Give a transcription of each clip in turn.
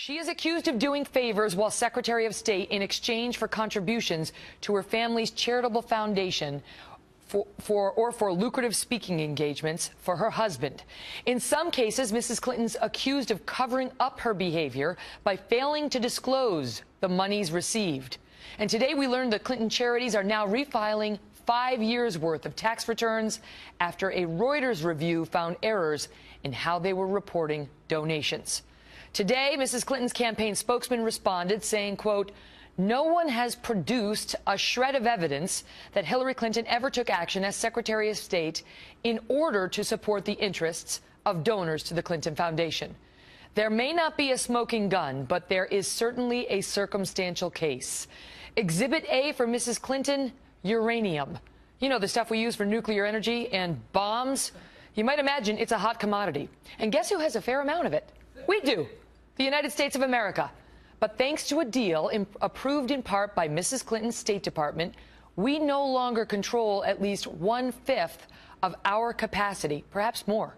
She is accused of doing favors while Secretary of State in exchange for contributions to her family's charitable foundation for lucrative speaking engagements for her husband. In some cases, Mrs. Clinton's accused of covering up her behavior by failing to disclose the monies received. And today we learned that Clinton charities are now refiling 5 years' worth of tax returns after a Reuters review found errors in how they were reporting donations. Today, Mrs. Clinton's campaign spokesman responded saying, quote, "No one has produced a shred of evidence that Hillary Clinton ever took action as Secretary of State in order to support the interests of donors to the Clinton Foundation. There may not be a smoking gun, but there is certainly a circumstantial case. Exhibit A for Mrs. Clinton, uranium. You know, the stuff we use for nuclear energy and bombs. You might imagine it's a hot commodity. And guess who has a fair amount of it? We do. The United States of America. But thanks to a deal approved in part by Mrs. Clinton's State Department, we no longer control at least 1/5 of our capacity, perhaps more.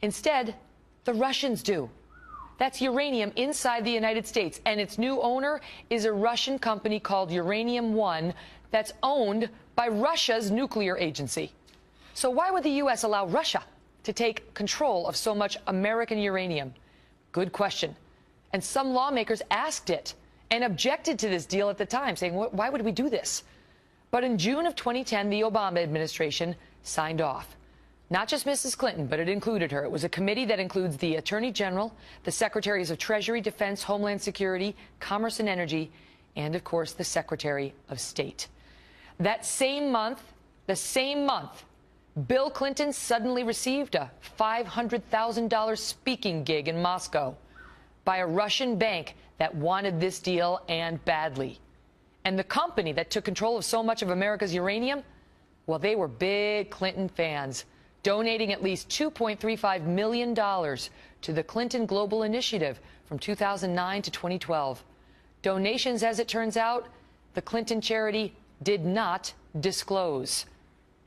Instead, the Russians do. That's uranium inside the United States, and its new owner is a Russian company called Uranium-1 that's owned by Russia's nuclear agency. So why would the U.S. allow Russia to take control of so much American uranium? Good question. And some lawmakers asked it and objected to this deal at the time, saying, why would we do this? But in June of 2010, the Obama administration signed off. Not just Mrs. Clinton, but it included her. It was a committee that includes the Attorney General, the Secretaries of Treasury, Defense, Homeland Security, Commerce and Energy, and, of course, the Secretary of State. That same month, Bill Clinton suddenly received a $500,000 speaking gig in Moscow by a Russian bank that wanted this deal and badly. And the company that took control of so much of America's uranium, well, they were big Clinton fans, donating at least $2.35 million to the Clinton Global Initiative from 2009 to 2012. Donations, as it turns out, the Clinton charity did not disclose.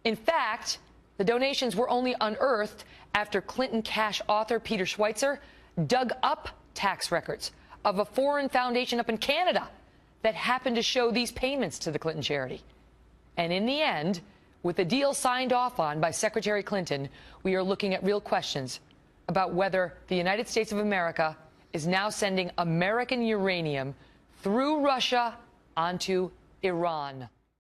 In fact, the donations were only unearthed after Clinton cash author Peter Schweizer dug up tax records of a foreign foundation up in Canada that happened to show these payments to the Clinton charity. And in the end, with the deal signed off on by Secretary Clinton, we are looking at real questions about whether the United States of America is now sending American uranium through Russia onto Iran.